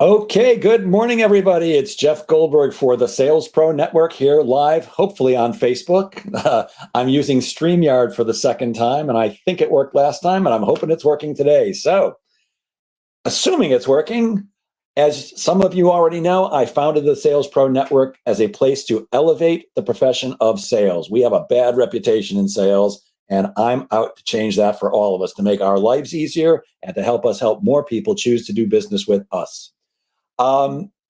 Okay, good morning, everybody. It's Jeff Goldberg for the Sales Pro Network here live, hopefully on Facebook. I'm using StreamYard for the second time, and I think it worked last time, and I'm hoping it's working today. So, assuming it's working, as some of you already know, I founded the Sales Pro Network as a place to elevate the profession of sales. We have a bad reputation in sales, and I'm out to change that for all of us to make our lives easier and to help us help more people choose to do business with us.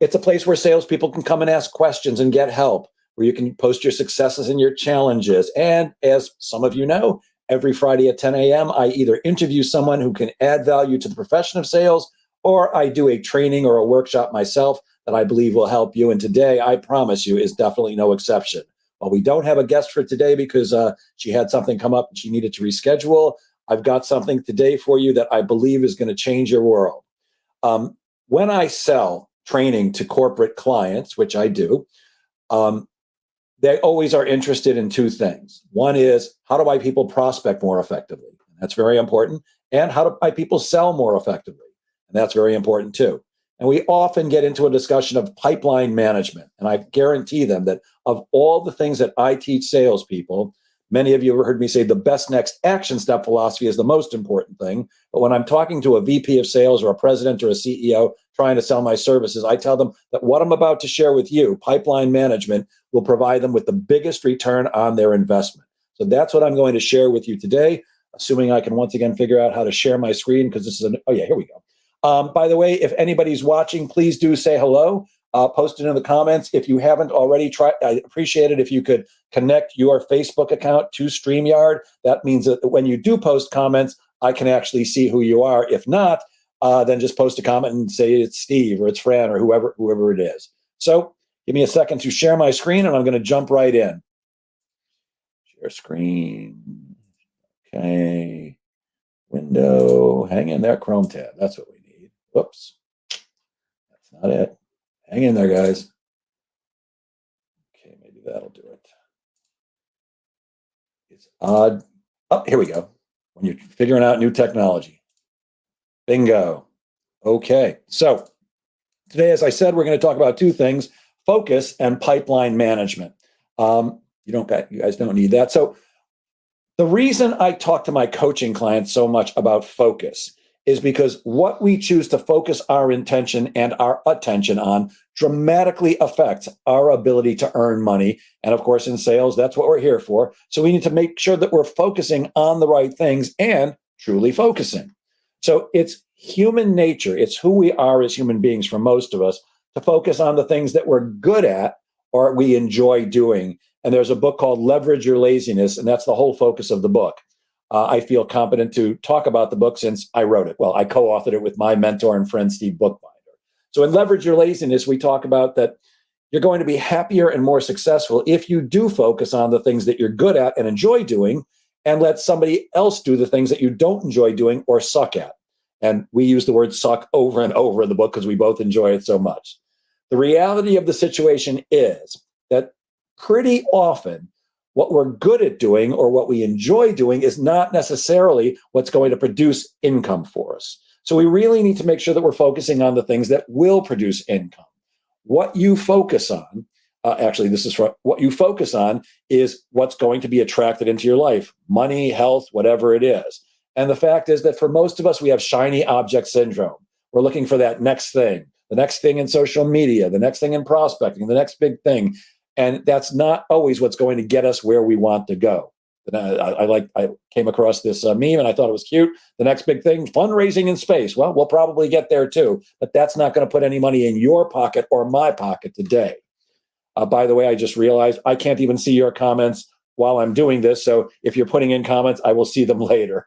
It's a place where salespeople can come and ask questions and get help, where you can post your successes and your challenges. And as some of you know, every Friday at 10 a.m., I either interview someone who can add value to the profession of sales, or I do a training or a workshop myself that I believe will help you. And today, I promise you, is definitely no exception. While we don't have a guest for today because she had something come up and she needed to reschedule, I've got something today for you that I believe is going to change your world. When I sell training to corporate clients, which I do, they always are interested in two things. One is, how do my people prospect more effectively? That's very important. And how do my people sell more effectively? And that's very important too. And we often get into a discussion of pipeline management. And I guarantee them that of all the things that I teach salespeople, many of you have heard me say the best next action step philosophy is the most important thing. But when I'm talking to a VP of sales or a president or a CEO trying to sell my services, I tell them that what I'm about to share with you, pipeline management, will provide them with the biggest return on their investment. So that's what I'm going to share with you today, assuming I can once again figure out how to share my screen because this is oh yeah, here we go. By the way, if anybody's watching, please do say hello. Post it in the comments. If you haven't already, I appreciate it if you could connect your Facebook account to StreamYard. That means that when you do post comments, I can actually see who you are. If not, then just post a comment and say it's Steve or it's Fran or whoever it is. So give me a second to share my screen, and I'm going to jump right in. Share screen. Okay. Window. Hang in there. Chrome tab. That's what we need. Whoops. That's not it. Hang in there, guys. Okay, maybe that'll do it. It's odd. Oh, here we go. When you're figuring out new technology. Bingo. Okay, so today, as I said, we're going to talk about two things: focus and pipeline management. You guys don't need that. So the reason I talk to my coaching clients so much about focus is because what we choose to focus our intention and our attention on dramatically affects our ability to earn money. And of course, in sales, that's what we're here for. So we need to make sure that we're focusing on the right things and truly focusing. So it's human nature. It's who we are as human beings for most of us to focus on the things that we're good at or we enjoy doing. And there's a book called Leverage Your Laziness, and that's the whole focus of the book. I feel competent to talk about the book since I wrote it. Well, I co-authored it with my mentor and friend, Steve Bookbinder. So in Leverage Your Laziness, we talk about that you're going to be happier and more successful if you do focus on the things that you're good at and enjoy doing and let somebody else do the things that you don't enjoy doing or suck at. And we use the word suck over and over in the book because we both enjoy it so much. The reality of the situation is that pretty often what we're good at doing or what we enjoy doing is not necessarily what's going to produce income for us. So we really need to make sure that we're focusing on the things that will produce income. What you focus on, this is for what you focus on is what's going to be attracted into your life: money, health, whatever it is. And the fact is that for most of us, we have shiny object syndrome. We're looking for that next thing, the next thing in social media, the next thing in prospecting, the next big thing. And that's not always what's going to get us where we want to go. I came across this meme and I thought it was cute. The next big thing, fundraising in space. Well, we'll probably get there too, but that's not going to put any money in your pocket or my pocket today. By the way, I just realized I can't even see your comments while I'm doing this. So if you're putting in comments, I will see them later.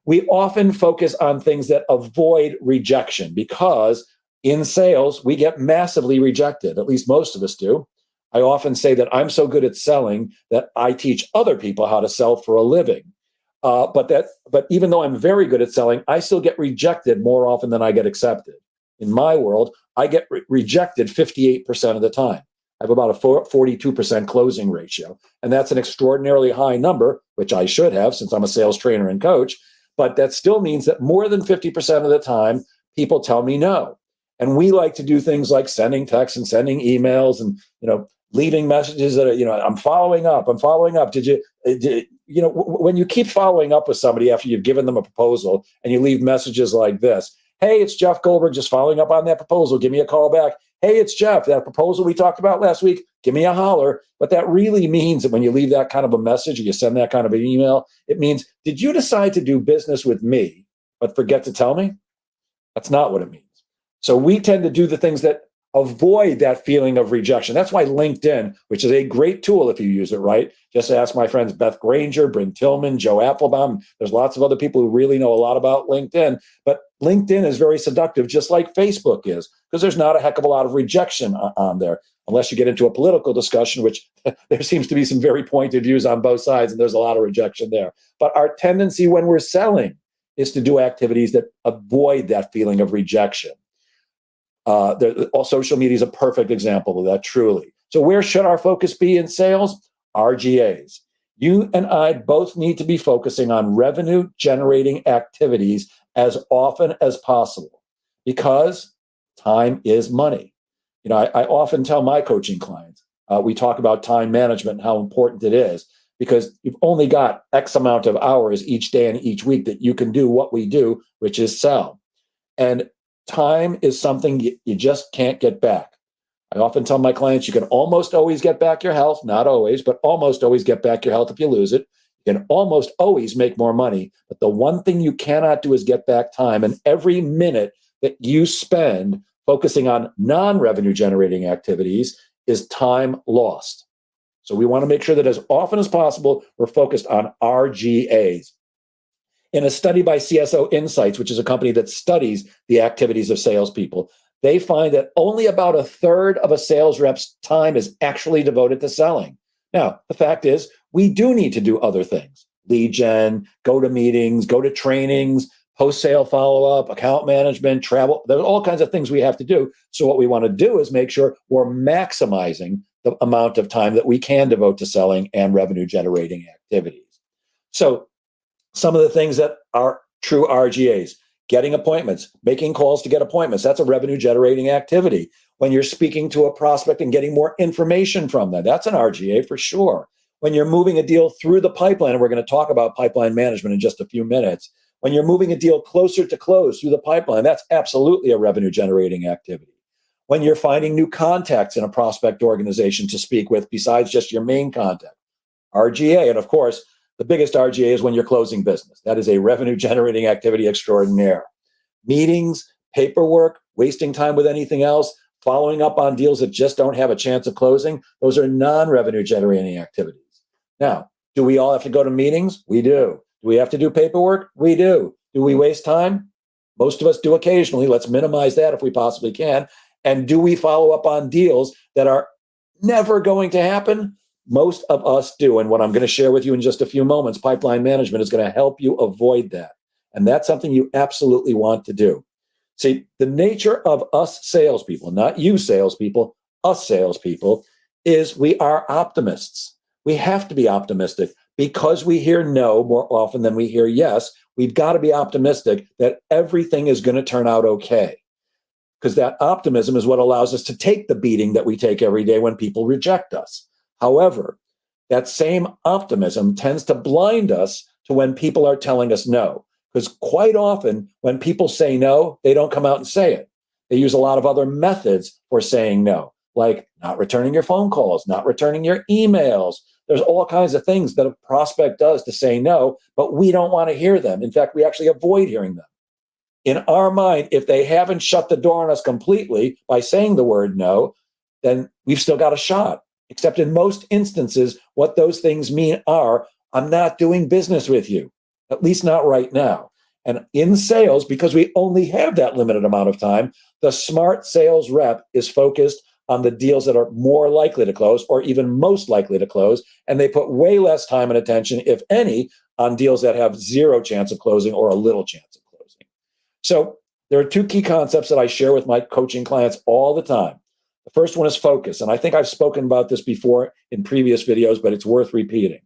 We often focus on things that avoid rejection because in sales, we get massively rejected. At least most of us do. I often say that I'm so good at selling that I teach other people how to sell for a living. But even though I'm very good at selling, I still get rejected more often than I get accepted. In my world, I get rejected 58% of the time. I have about a 42% closing ratio. And that's an extraordinarily high number, which I should have since I'm a sales trainer and coach. But that still means that more than 50% of the time, people tell me no. And we like to do things like sending texts and sending emails and, leaving messages that are, I'm following up. I'm following up. When you keep following up with somebody after you've given them a proposal and you leave messages like this, hey, it's Jeff Goldberg just following up on that proposal. Give me a call back. Hey, it's Jeff, that proposal we talked about last week. Give me a holler. But that really means that when you leave that kind of a message or you send that kind of an email, it means, did you decide to do business with me, but forget to tell me? That's not what it means. So we tend to do the things that avoid that feeling of rejection. That's why LinkedIn, which is a great tool if you use it right, just ask my friends Beth Granger, Bryn Tillman, Joe Applebaum. There's lots of other people who really know a lot about LinkedIn. But LinkedIn is very seductive, just like Facebook is, because there's not a heck of a lot of rejection on there, unless you get into a political discussion, which there seems to be some very pointed views on both sides, and there's a lot of rejection there. But our tendency when we're selling is to do activities that avoid that feeling of rejection. Social media is a perfect example of that, truly. So where should our focus be in sales? RGAs. You and I both need to be focusing on revenue generating activities as often as possible, because time is money. I often tell my coaching clients, we talk about time management and how important it is, because you've only got X amount of hours each day and each week that you can do what we do, which is sell. And time is something you just can't get back. I often tell my clients, you can almost always get back your health, not always, but almost always get back your health if you lose it. You can almost always make more money. But the one thing you cannot do is get back time. And every minute that you spend focusing on non-revenue generating activities is time lost. So we want to make sure that as often as possible, we're focused on RGAs. In a study by CSO Insights, which is a company that studies the activities of salespeople, they find that only about a third of a sales rep's time is actually devoted to selling. Now, the fact is, we do need to do other things: lead gen, go to meetings, go to trainings, post-sale follow-up, account management, travel. There's all kinds of things we have to do. So what we want to do is make sure we're maximizing the amount of time that we can devote to selling and revenue-generating activities. So some of the things that are true RGAs: getting appointments, making calls to get appointments. That's a revenue generating activity. When you're speaking to a prospect and getting more information from them, that's an RGA for sure. When you're moving a deal through the pipeline, and we're going to talk about pipeline management in just a few minutes, when you're moving a deal closer to close through the pipeline, that's absolutely a revenue generating activity. When you're finding new contacts in a prospect organization to speak with besides just your main contact, RGA. And of course, the biggest RGA is when you're closing business. That is a revenue generating activity extraordinaire. Meetings, paperwork, wasting time with anything else, following up on deals that just don't have a chance of closing, those are non-revenue generating activities. Now, do we all have to go to meetings? We do. Do we have to do paperwork? We do. Do we waste time? Most of us do occasionally. Let's minimize that if we possibly can. And do we follow up on deals that are never going to happen? Most of us do. And what I'm going to share with you in just a few moments, pipeline management, is going to help you avoid that. And that's something you absolutely want to do. See, the nature of us salespeople, not you salespeople, us salespeople, is we are optimists. We have to be optimistic because we hear no more often than we hear yes. We've got to be optimistic that everything is going to turn out okay. Because that optimism is what allows us to take the beating that we take every day when people reject us. However, that same optimism tends to blind us to when people are telling us no. Because quite often, when people say no, they don't come out and say it. They use a lot of other methods for saying no, like not returning your phone calls, not returning your emails. There's all kinds of things that a prospect does to say no, but we don't want to hear them. In fact, we actually avoid hearing them. In our mind, if they haven't shut the door on us completely by saying the word no, then we've still got a shot. Except in most instances, what those things mean are, I'm not doing business with you, at least not right now. And in sales, because we only have that limited amount of time, the smart sales rep is focused on the deals that are more likely to close or even most likely to close. And they put way less time and attention, if any, on deals that have zero chance of closing or a little chance of closing. So there are two key concepts that I share with my coaching clients all the time. The first one is focus. And I think I've spoken about this before in previous videos, but it's worth repeating.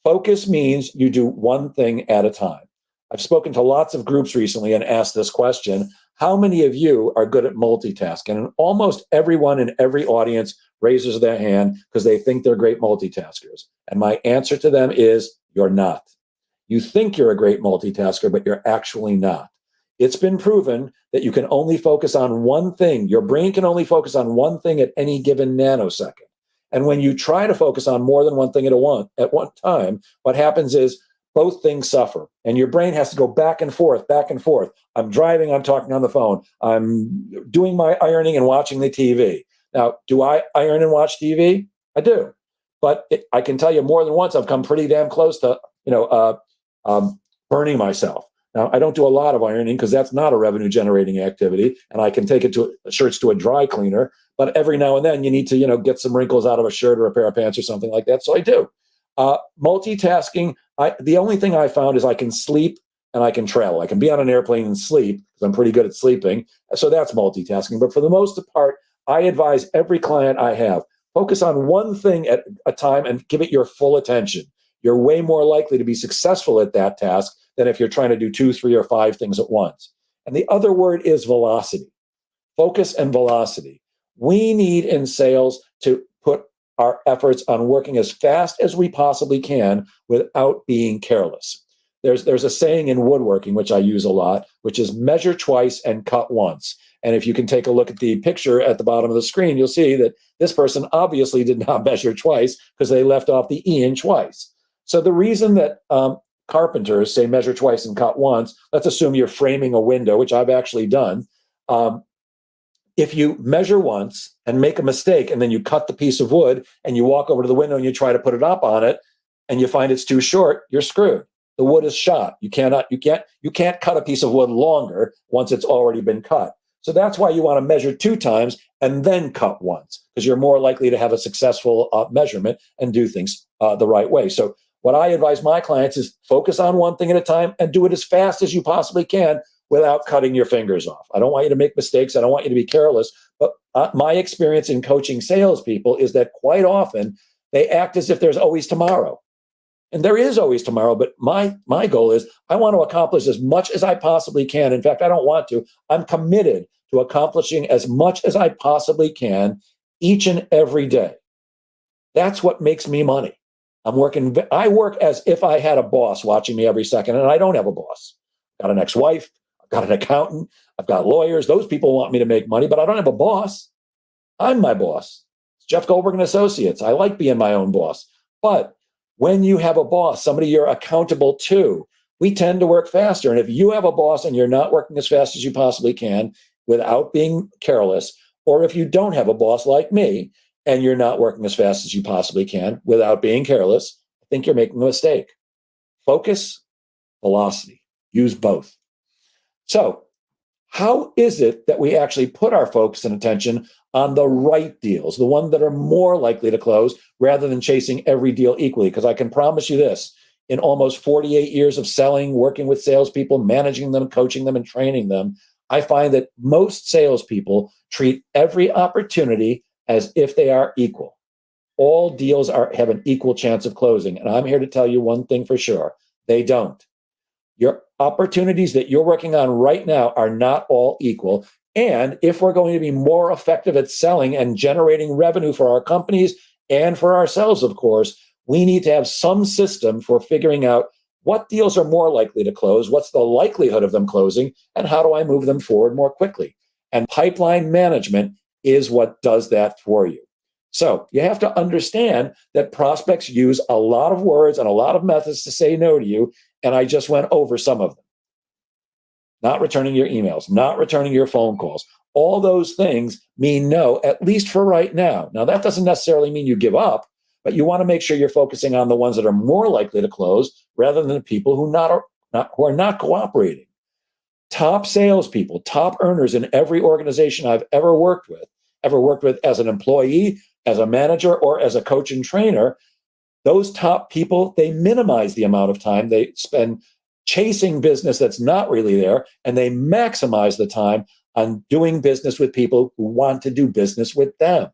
Focus means you do one thing at a time. I've spoken to lots of groups recently and asked this question: how many of you are good at multitasking? And almost everyone in every audience raises their hand because they think they're great multitaskers. And my answer to them is, you're not. You think you're a great multitasker, but you're actually not. It's been proven that you can only focus on one thing. Your brain can only focus on one thing at any given nanosecond. And when you try to focus on more than one thing at one time, what happens is both things suffer. And your brain has to go back and forth, back and forth. I'm driving, I'm talking on the phone, I'm doing my ironing and watching the TV. Now, do I iron and watch TV? I do. But I can tell you more than once, I've come pretty damn close to, burning myself. Now, I don't do a lot of ironing because that's not a revenue generating activity, and I can take shirts to a dry cleaner. But every now and then you need to, get some wrinkles out of a shirt or a pair of pants or something like that. So I do. Multitasking, the only thing I found is I can sleep and I can travel. I can be on an airplane and sleep because I'm pretty good at sleeping. So that's multitasking. But for the most part, I advise every client I have, focus on one thing at a time and give it your full attention. You're way more likely to be successful at that task than if you're trying to do 2, 3, or 5 things at once. And the other word is velocity. Focus and velocity. We need in sales to put our efforts on working as fast as we possibly can without being careless. There's a saying in woodworking, which I use a lot, which is measure twice and cut once. And if you can take a look at the picture at the bottom of the screen, you'll see that this person obviously did not measure twice because they left off the E in twice. So the reason that carpenters say measure twice and cut once, let's assume you're framing a window, which I've actually done. If you measure once and make a mistake, and then you cut the piece of wood and you walk over to the window and you try to put it up on it and you find it's too short, you're screwed. The wood is shot. You can't cut a piece of wood longer once it's already been cut. So that's why you want to measure 2 times and then cut once, because you're more likely to have a successful measurement and do things the right way. So what I advise my clients is focus on one thing at a time and do it as fast as you possibly can without cutting your fingers off. I don't want you to make mistakes. I don't want you to be careless. But my experience in coaching salespeople is that quite often they act as if there's always tomorrow. And there is always tomorrow, but my goal is I want to accomplish as much as I possibly can. In fact, I don't want to. I'm committed to accomplishing as much as I possibly can each and every day. That's what makes me money. I work as if I had a boss watching me every second, and I don't have a boss. I've got an ex-wife, I've got an accountant, I've got lawyers. Those people want me to make money, but I don't have a boss. I'm my boss. It's Jeff Goldberg and Associates. I like being my own boss. But when you have a boss, somebody you're accountable to, we tend to work faster. And if you have a boss and you're not working as fast as you possibly can without being careless, or if you don't have a boss like me and you're not working as fast as you possibly can without being careless, I think you're making a mistake. Focus, velocity, use both. So how is it that we actually put our focus and attention on the right deals, the ones that are more likely to close, rather than chasing every deal equally? Because I can promise you this, in almost 48 years of selling, working with salespeople, managing them, coaching them, and training them, I find that most salespeople treat every opportunity as if they are equal. All deals have an equal chance of closing. And I'm here to tell you one thing for sure. They don't. Your opportunities that you're working on right now are not all equal. And if we're going to be more effective at selling and generating revenue for our companies and for ourselves, of course, we need to have some system for figuring out what deals are more likely to close, what's the likelihood of them closing, and how do I move them forward more quickly? And pipeline management is what does that for you. So you have to understand that prospects use a lot of words and a lot of methods to say no to you, and I just went over some of them. Not returning your emails, not returning your phone calls. All those things mean no, at least for right now. Now, that doesn't necessarily mean you give up, but you want to make sure you're focusing on the ones that are more likely to close rather than the people who are not cooperating. Top salespeople, top earners in every organization I've ever worked with as an employee, as a manager, or as a coach and trainer, those top people, they minimize the amount of time they spend chasing business that's not really there, and they maximize the time on doing business with people who want to do business with them.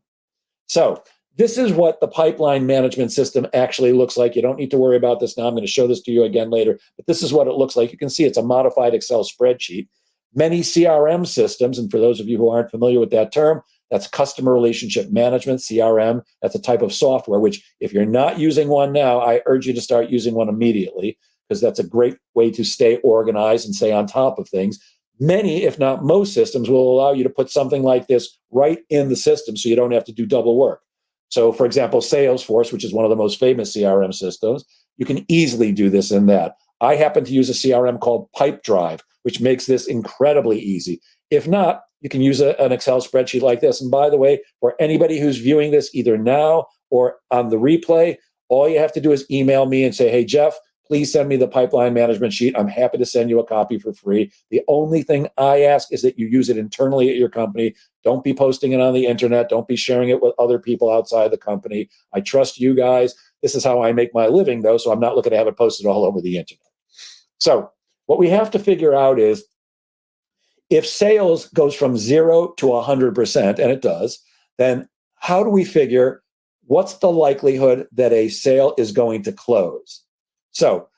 So this is what the pipeline management system actually looks like. You don't need to worry about this now. I'm going to show this to you again later, but this is what it looks like. You can see it's a modified Excel spreadsheet. Many CRM systems, and for those of you who aren't familiar with that term, that's customer relationship management, CRM. That's a type of software, which if you're not using one now, I urge you to start using one immediately, because that's a great way to stay organized and stay on top of things. Many, if not most systems, will allow you to put something like this right in the system so you don't have to do double work. So for example, Salesforce, which is one of the most famous CRM systems, you can easily do this in that. I happen to use a CRM called Pipedrive, which makes this incredibly easy. If not, you can use an Excel spreadsheet like this. And by the way, for anybody who's viewing this either now or on the replay, all you have to do is email me and say, hey, Jeff, please send me the pipeline management sheet. I'm happy to send you a copy for free. The only thing I ask is that you use it internally at your company. Don't be posting it on the internet. Don't be sharing it with other people outside the company. I trust you guys. This is how I make my living, though, so I'm not looking to have it posted all over the internet. So what we have to figure out is, if sales goes from 0 to 100%, and it does, then how do we figure what's the likelihood that a sale is going to close? So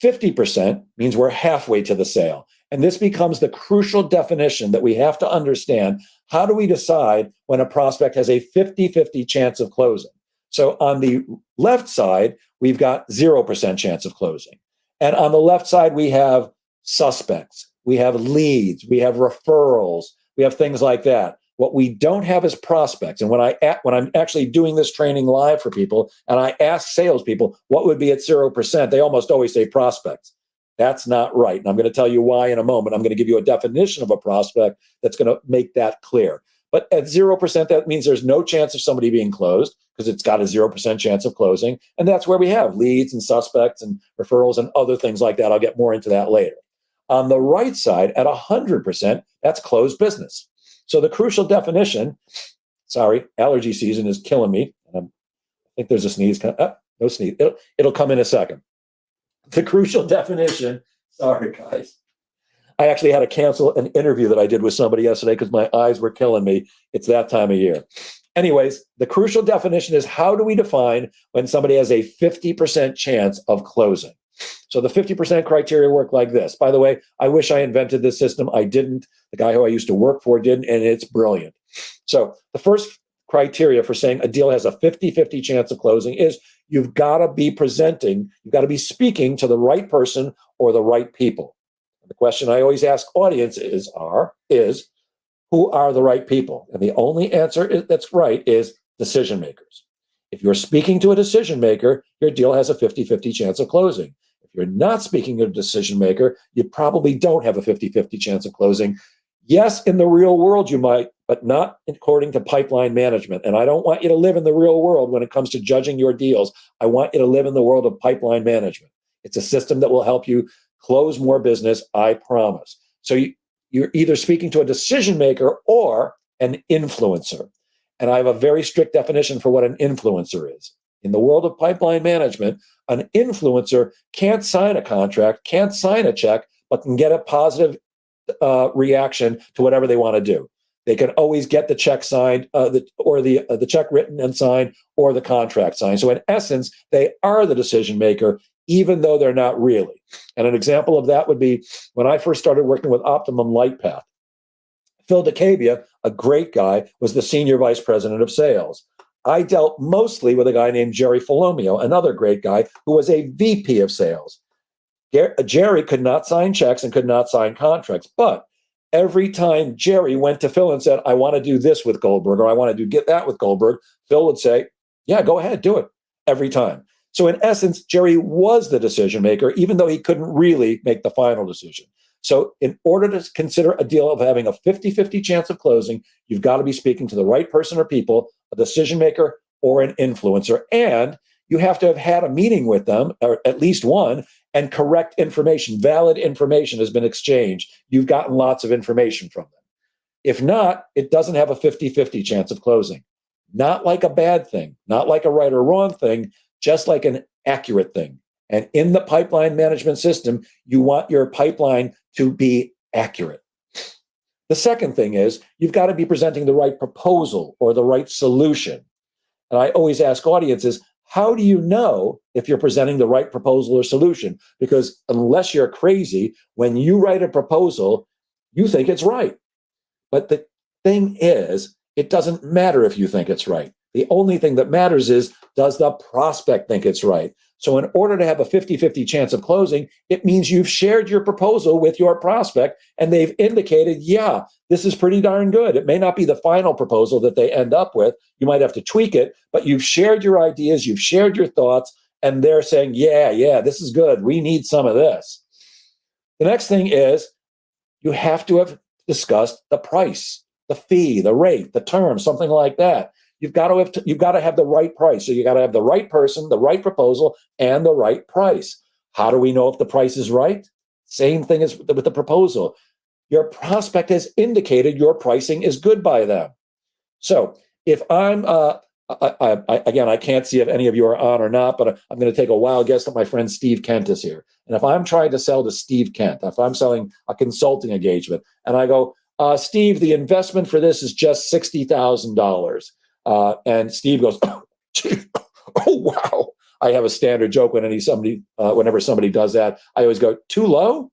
50% means we're halfway to the sale. And this becomes the crucial definition that we have to understand. How do we decide when a prospect has a 50-50 chance of closing? So on the left side, we've got 0% chance of closing. And on the left side, we have suspects, we have leads, we have referrals, we have things like that. What we don't have is prospects. And when I'm actually doing this training live for people, and I ask salespeople what would be at 0%, they almost always say prospects. That's not right. And I'm going to tell you why in a moment. I'm going to give you a definition of a prospect that's going to make that clear. But at 0%, that means there's no chance of somebody being closed, because it's got a 0% chance of closing. And that's where we have leads and suspects and referrals and other things like that. I'll get more into that later. On the right side, at 100%, that's closed business. So the crucial definition, sorry, allergy season is killing me. I think there's a sneeze. No sneeze. It'll come in a second. The crucial definition, sorry guys. I actually had to cancel an interview that I did with somebody yesterday because my eyes were killing me. It's that time of year. Anyways, the crucial definition is, how do we define when somebody has a 50% chance of closing? So the 50% criteria work like this. By the way, I wish I invented this system. I didn't. The guy who I used to work for didn't, and it's brilliant. So the first criteria for saying a deal has a 50-50 chance of closing is you've got to be speaking to the right person or the right people. The question I always ask audiences is who are the right people? And the only answer that's right is decision makers. If you're speaking to a decision maker, your deal has a 50-50 chance of closing. If you're not speaking to a decision maker, you probably don't have a 50-50 chance of closing. Yes, in the real world you might, but not according to pipeline management. And I don't want you to live in the real world when it comes to judging your deals. I want you to live in the world of pipeline management. It's a system that will help you close more business, I promise. So you're either speaking to a decision maker or an influencer. And I have a very strict definition for what an influencer is. In the world of pipeline management, an influencer can't sign a contract, can't sign a check, but can get a positive reaction to whatever they want to do. They can always get the check signed, the check written and signed, or the contract signed. So in essence, they are the decision maker, even though they're not really. And an example of that would be when I first started working with Optimum Lightpath. Phil DeCabia, a great guy, was the senior vice president of sales. I dealt mostly with a guy named Jerry Folomio, another great guy who was a VP of sales. Jerry could not sign checks and could not sign contracts, but every time Jerry went to Phil and said, I want to do this with Goldberg, or I want to get that with Goldberg, Phil would say, yeah, go ahead, do it, every time. So in essence, Jerry was the decision maker, even though he couldn't really make the final decision. So in order to consider a deal of having a 50-50 chance of closing, you've got to be speaking to the right person or people, a decision maker or an influencer. And you have to have had a meeting with them, or at least one, and correct information, valid information has been exchanged. You've gotten lots of information from them. If not, it doesn't have a 50-50 chance of closing. Not like a bad thing, not like a right or wrong thing, just like an accurate thing. And in the pipeline management system, you want your pipeline to be accurate. The second thing is you've got to be presenting the right proposal or the right solution. And I always ask audiences, how do you know if you're presenting the right proposal or solution? Because unless you're crazy, when you write a proposal, you think it's right. But the thing is, it doesn't matter if you think it's right. The only thing that matters is, does the prospect think it's right? So in order to have a 50-50 chance of closing, it means you've shared your proposal with your prospect and they've indicated, yeah, this is pretty darn good. It may not be the final proposal that they end up with. You might have to tweak it, but you've shared your ideas, you've shared your thoughts, and they're saying, yeah, this is good. We need some of this. The next thing is you have to have discussed the price, the fee, the rate, the term, something like that. You've got to have the right price. So you got to have the right person, the right proposal, and the right price. How do we know if the price is right? Same thing as with the proposal. Your prospect has indicated your pricing is good by them. So if I'm, again, I can't see if any of you are on or not, but I'm going to take a wild guess that my friend Steve Kent is here. And if I'm trying to sell to Steve Kent, if I'm selling a consulting engagement, and I go, Steve, the investment for this is just $60,000. And Steve goes, oh wow. I have a standard joke whenever somebody does that. I always go, too low?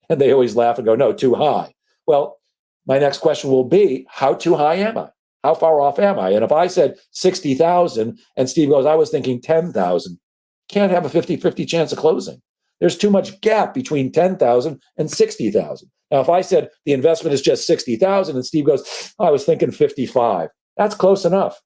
And they always laugh and go, no, too high. Well, my next question will be, how too high am I? How far off am I? And if I said 60,000 and Steve goes, I was thinking 10,000, can't have a 50-50 chance of closing. There's too much gap between 10,000 and 60,000. Now, if I said the investment is just 60,000 and Steve goes, I was thinking 55, that's close enough.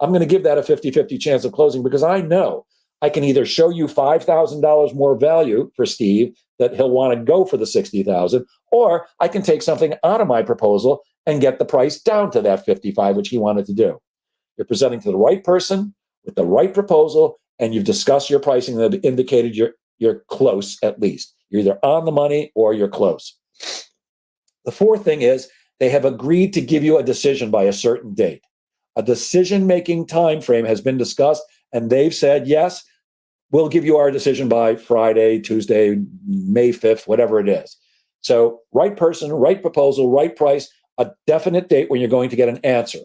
I'm going to give that a 50-50 chance of closing because I know I can either show you $5,000 more value for Steve that he'll want to go for the 60,000, or I can take something out of my proposal and get the price down to that 55, which he wanted to do. You're presenting to the right person with the right proposal, and you've discussed your pricing that indicated you're close at least. You're either on the money or you're close. The fourth thing is they have agreed to give you a decision by a certain date. A decision-making time frame has been discussed, and they've said, yes, we'll give you our decision by Friday, Tuesday, May 5th, whatever it is. So right person, right proposal, right price, a definite date when you're going to get an answer.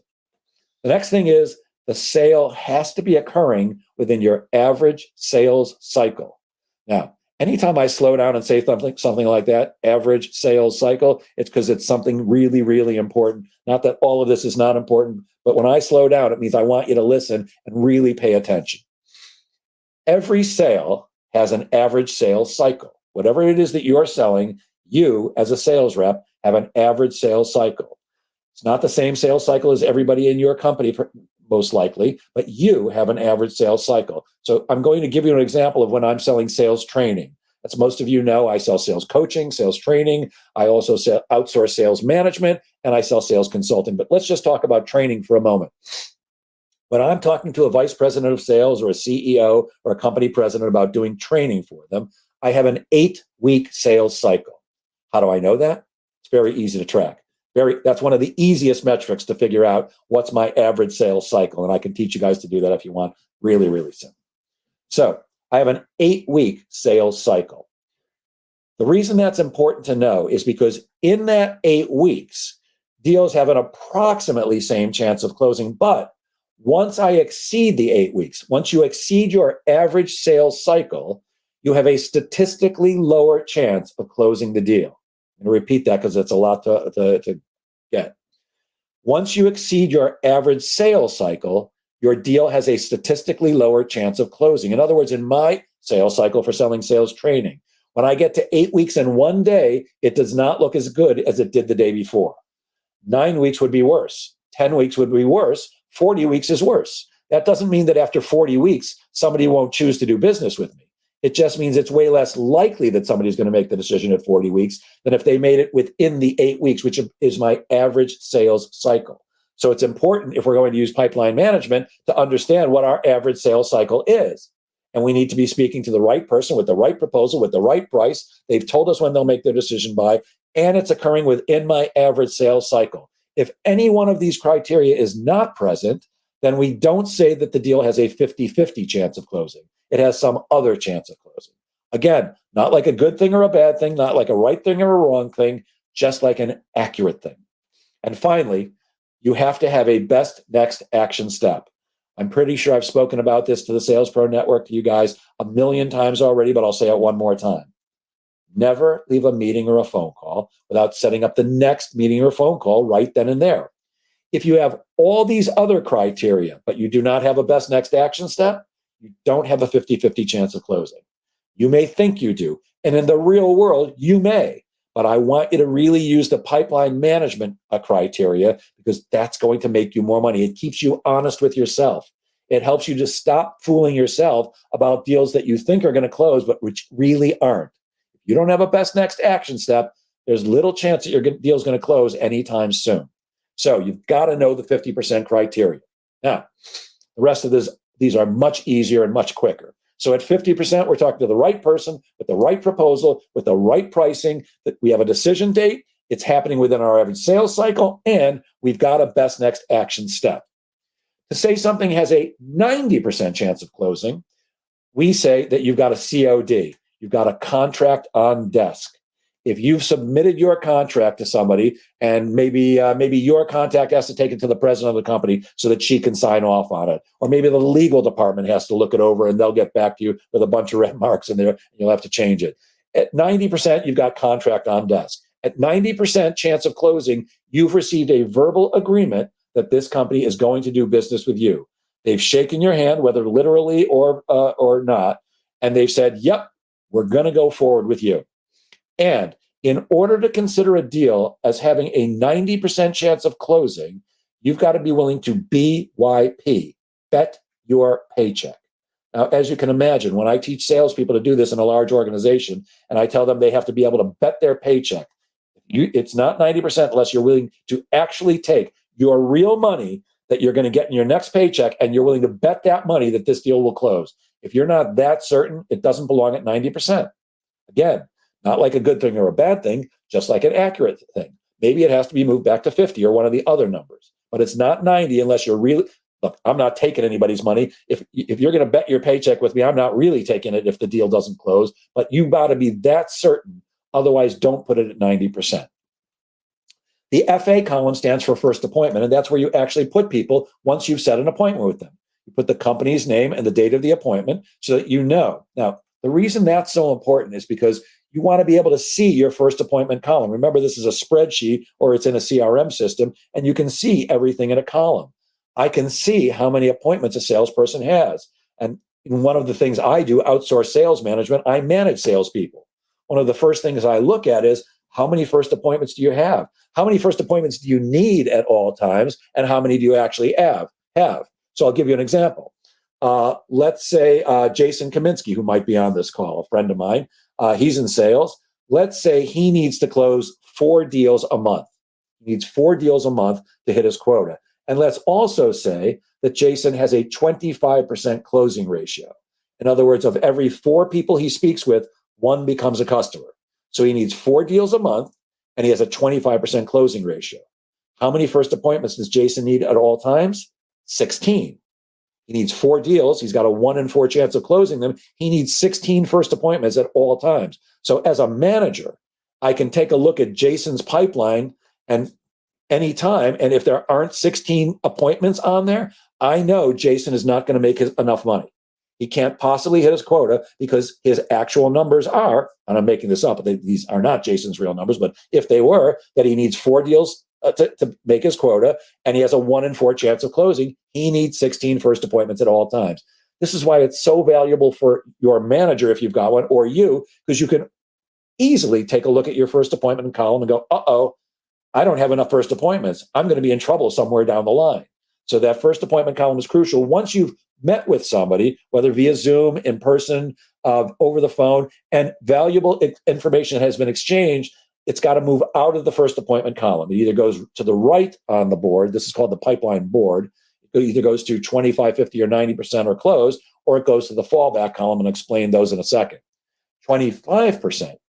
The next thing is the sale has to be occurring within your average sales cycle. Now, anytime I slow down and say something like that, average sales cycle, it's because it's something really, really important. Not that all of this is not important, but when I slow down, it means I want you to listen and really pay attention. Every sale has an average sales cycle. Whatever it is that you're selling, you as a sales rep have an average sales cycle. It's not the same sales cycle as everybody in your company, most likely, but you have an average sales cycle. So I'm going to give you an example of when I'm selling sales training. As most of you know, I sell sales coaching, sales training. I also outsource sales management, and I sell sales consulting. But let's just talk about training for a moment. When I'm talking to a vice president of sales or a CEO or a company president about doing training for them, I have an 8-week sales cycle. How do I know that? It's very easy to track. That's one of the easiest metrics to figure out what's my average sales cycle. And I can teach you guys to do that if you want. Really, really simple. So I have an 8-week sales cycle. The reason that's important to know is because in that 8 weeks, deals have an approximately same chance of closing. But once I exceed the 8 weeks, once you exceed your average sales cycle, you have a statistically lower chance of closing the deal. I'm going to repeat that because it's a lot to get. Once you exceed your average sales cycle, your deal has a statistically lower chance of closing. In other words, in my sales cycle for selling sales training, when I get to 8 weeks and 1 day, it does not look as good as it did the day before. 9 weeks would be worse. 10 weeks would be worse. 40 weeks is worse. That doesn't mean that after 40 weeks, somebody won't choose to do business with me. It just means it's way less likely that somebody's going to make the decision at 40 weeks than if they made it within the 8 weeks, which is my average sales cycle. So it's important, if we're going to use pipeline management, to understand what our average sales cycle is. And we need to be speaking to the right person with the right proposal, with the right price. They've told us when they'll make their decision by, and it's occurring within my average sales cycle. If any one of these criteria is not present, then we don't say that the deal has a 50-50 chance of closing. It has some other chance of closing. Again, not like a good thing or a bad thing, not like a right thing or a wrong thing, just like an accurate thing. And finally, you have to have a best next action step. I'm pretty sure I've spoken about this to the Sales Pro Network, to you guys, a million times already, but I'll say it one more time. Never leave a meeting or a phone call without setting up the next meeting or phone call right then and there. If you have all these other criteria, but you do not have a best next action step, you don't have a 50-50 chance of closing. You may think you do, and in the real world, you may. But I want you to really use the pipeline management criteria, because that's going to make you more money. It keeps you honest with yourself. It helps you to stop fooling yourself about deals that you think are going to close, but which really aren't. If you don't have a best next action step, there's little chance that your deal is going to close anytime soon. So you've got to know the 50% criteria. Now, the rest of these are much easier and much quicker. So at 50%, we're talking to the right person with the right proposal, with the right pricing, that we have a decision date, it's happening within our average sales cycle, and we've got a best next action step. To say something has a 90% chance of closing, we say that you've got a COD, you've got a contract on desk. If you've submitted your contract to somebody, and maybe your contact has to take it to the president of the company so that she can sign off on it, or maybe the legal department has to look it over and they'll get back to you with a bunch of red marks in there, and you'll have to change it. At 90%, you've got contract on desk. At 90% chance of closing, you've received a verbal agreement that this company is going to do business with you. They've shaken your hand, whether literally or not, and they've said, "Yep, we're going to go forward with you." And in order to consider a deal as having a 90% chance of closing, you've got to be willing to BYP, bet your paycheck. Now, as you can imagine, when I teach salespeople to do this in a large organization, and I tell them they have to be able to bet their paycheck, it's not 90% unless you're willing to actually take your real money that you're going to get in your next paycheck, and you're willing to bet that money that this deal will close. If you're not that certain, it doesn't belong at 90%. Again, not like a good thing or a bad thing, just like an accurate thing. Maybe it has to be moved back to 50 or one of the other numbers, but it's not 90 unless you're really, look, I'm not taking anybody's money. If you're going to bet your paycheck with me, I'm not really taking it if the deal doesn't close, but you've got to be that certain. Otherwise, don't put it at 90%. The FA column stands for first appointment, and that's where you actually put people once you've set an appointment with them. You put the company's name and the date of the appointment so that you know. Now, the reason that's so important is because you want to be able to see your first appointment column. Remember, this is a spreadsheet or it's in a CRM system, and you can see everything in a column. I can see how many appointments a salesperson has. And one of the things I do, outsource sales management, I manage salespeople. One of the first things I look at is, how many first appointments do you have? How many first appointments do you need at all times? And how many do you actually have? So I'll give you an example. Let's say Jason Kaminsky, who might be on this call, a friend of mine, he's in sales. Let's say he needs to close 4 deals a month. He needs 4 deals a month to hit his quota. And let's also say that Jason has a 25% closing ratio. In other words, of every 4 people he speaks with, 1 becomes a customer. So he needs 4 deals a month, and he has a 25% closing ratio. How many first appointments does Jason need at all times? 16. He needs 4 deals. He's got a 1 in 4 chance of closing them. He needs 16 first appointments at all times. So as a manager, I can take a look at Jason's pipeline and anytime, and if there aren't 16 appointments on there, I know Jason is not going to make enough money. He can't possibly hit his quota because his actual numbers are, and I'm making this up, but these are not Jason's real numbers, but if they were, that he needs 4 deals to make his quota, and he has a 1 in 4 chance of closing, he needs 16 first appointments at all times. This is why it's so valuable for your manager, if you've got one, or you, because you can easily take a look at your first appointment column and go, uh-oh, I don't have enough first appointments. I'm going to be in trouble somewhere down the line. So that first appointment column is crucial. Once you've met with somebody, whether via Zoom, in person, over the phone, and valuable information has been exchanged, it's got to move out of the first appointment column. It either goes to the right on the board. This is called the pipeline board. It either goes to 25, 50, or 90% or closed, or it goes to the fallback column, and I'll explain those in a second. 25%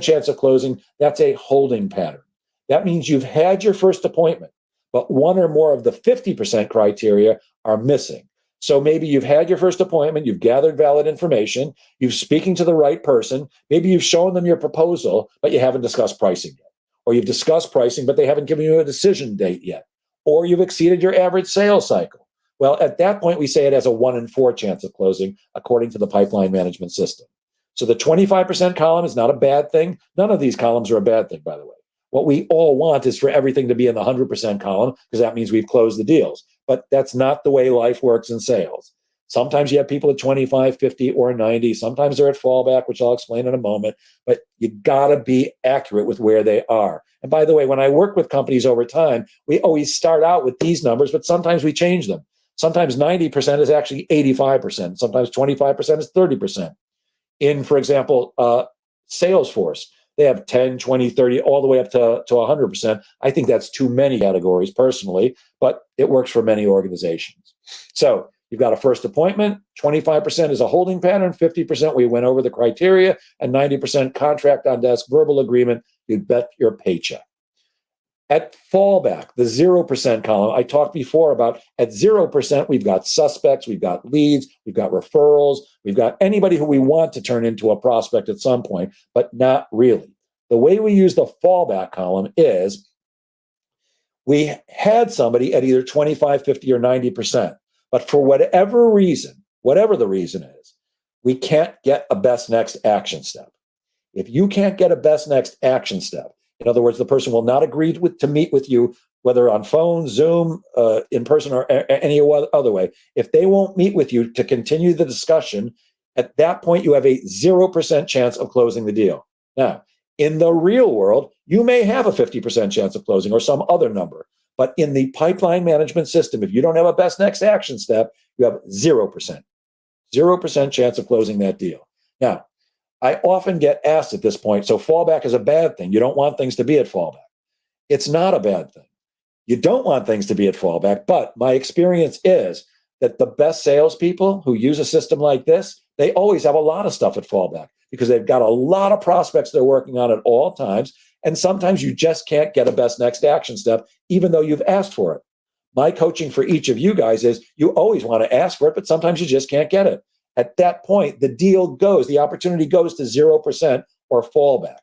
chance of closing, that's a holding pattern. That means you've had your first appointment, but 1 or more of the 50% criteria are missing. So maybe you've had your first appointment, you've gathered valid information, you're speaking to the right person, maybe you've shown them your proposal, but you haven't discussed pricing yet. Or you've discussed pricing, but they haven't given you a decision date yet. Or you've exceeded your average sales cycle. Well, at that point, we say it has a 1 in 4 chance of closing, according to the pipeline management system. So the 25% column is not a bad thing. None of these columns are a bad thing, by the way. What we all want is for everything to be in the 100% column, because that means we've closed the deals. But that's not the way life works in sales. Sometimes you have people at 25, 50, or 90. Sometimes they're at fallback, which I'll explain in a moment. But you got to be accurate with where they are. And by the way, when I work with companies over time, we always start out with these numbers, but sometimes we change them. Sometimes 90% is actually 85%. Sometimes 25% is 30%. In, for example, Salesforce, they have 10, 20, 30, all the way up to 100%. I think that's too many categories personally, but it works for many organizations. So you've got a first appointment, 25% is a holding pattern, 50% we went over the criteria, and 90% contract on desk, verbal agreement, you'd bet your paycheck. At fallback, the 0% column, I talked before about at 0%, we've got suspects, we've got leads, we've got referrals, we've got anybody who we want to turn into a prospect at some point, but not really. The way we use the fallback column is we had somebody at either 25, 50, or 90%, but for whatever reason, whatever the reason is, we can't get a best next action step. If you can't get a best next action step, in other words, the person will not agree to meet with you, whether on phone, Zoom, in person, or any other way. If they won't meet with you to continue the discussion, at that point, you have a 0% chance of closing the deal. Now, in the real world, you may have a 50% chance of closing or some other number. But in the pipeline management system, if you don't have a best next action step, you have 0%. 0% chance of closing that deal. Now, I often get asked at this point, so fallback is a bad thing. You don't want things to be at fallback. It's not a bad thing. You don't want things to be at fallback, but my experience is that the best salespeople who use a system like this, they always have a lot of stuff at fallback because they've got a lot of prospects they're working on at all times. And sometimes you just can't get a best next action step, even though you've asked for it. My coaching for each of you guys is you always want to ask for it, but sometimes you just can't get it. At that point, the deal goes, the opportunity goes to 0% or fallback.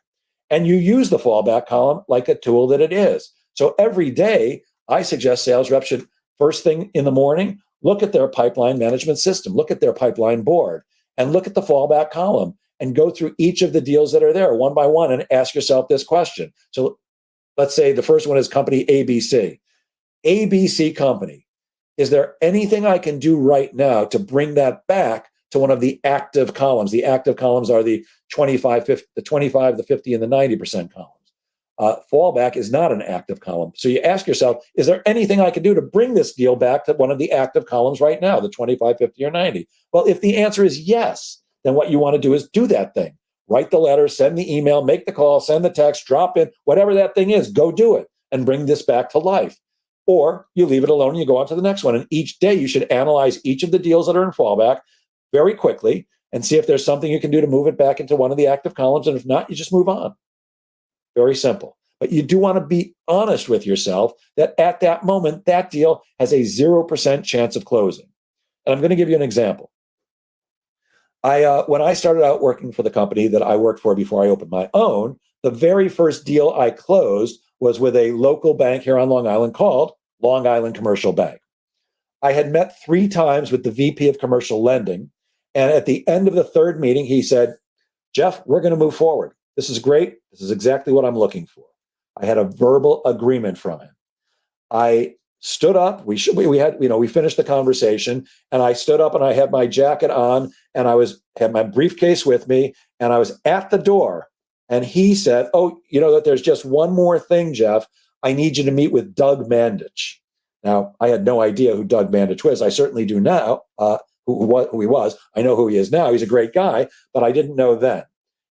And you use the fallback column like a tool that it is. So every day, I suggest sales reps should, first thing in the morning, look at their pipeline management system, look at their pipeline board, and look at the fallback column and go through each of the deals that are there one by one and ask yourself this question. So let's say the first one is company ABC. ABC company, is there anything I can do right now to bring that back to one of the active columns? The active columns are the 25, 50, the 25, the 50, and the 90% columns. Fallback is not an active column. So you ask yourself, is there anything I can do to bring this deal back to one of the active columns right now, the 25, 50, or 90? Well, if the answer is yes, then what you want to do is do that thing. Write the letter, send the email, make the call, send the text, drop in, whatever that thing is, go do it and bring this back to life. Or you leave it alone and you go on to the next one. And each day you should analyze each of the deals that are in fallback very quickly and see if there's something you can do to move it back into one of the active columns. And if not, you just move on. Very simple. But you do want to be honest with yourself that at that moment, that deal has a 0% chance of closing. And I'm going to give you an example. When I started out working for the company that I worked for before I opened my own, the very first deal I closed was with a local bank here on Long Island called Long Island Commercial Bank. I had met 3 times with the VP of Commercial Lending. And at the end of the third meeting, he said, Jeff, we're going to move forward. This is great. This is exactly what I'm looking for. I had a verbal agreement from him. I stood up. We finished the conversation, and I stood up and I had my jacket on and had my briefcase with me, and I was at the door. And he said, oh, you know that there's just one more thing, Jeff. I need you to meet with Doug Mandich. Now, I had no idea who Doug Mandich was. I certainly do now, who he was. I know who he is now. He's a great guy, but I didn't know then.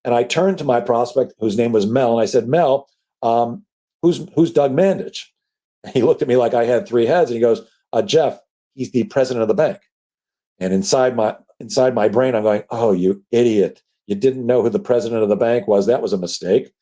And I turned to my prospect, whose name was Mel, and I said, Mel, who's Doug Mandich? And he looked at me like I had 3 heads, and he goes, Jeff, he's the president of the bank. And inside my brain, I'm going, oh, you idiot. You didn't know who the president of the bank was. That was a mistake.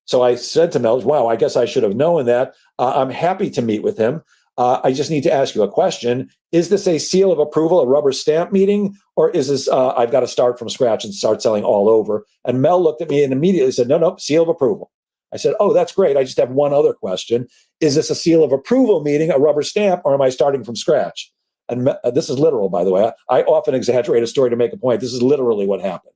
So I said to Mel, wow, I guess I should have known that. I'm happy to meet with him. I just need to ask you a question. Is this a seal of approval, a rubber stamp meeting, or is this I've got to start from scratch and start selling all over? And Mel looked at me and immediately said, no, seal of approval. I said, oh, that's great. I just have one other question. Is this a seal of approval meeting, a rubber stamp, or am I starting from scratch? and this is literal, by the way. I often exaggerate a story to make a point. This is literally what happened.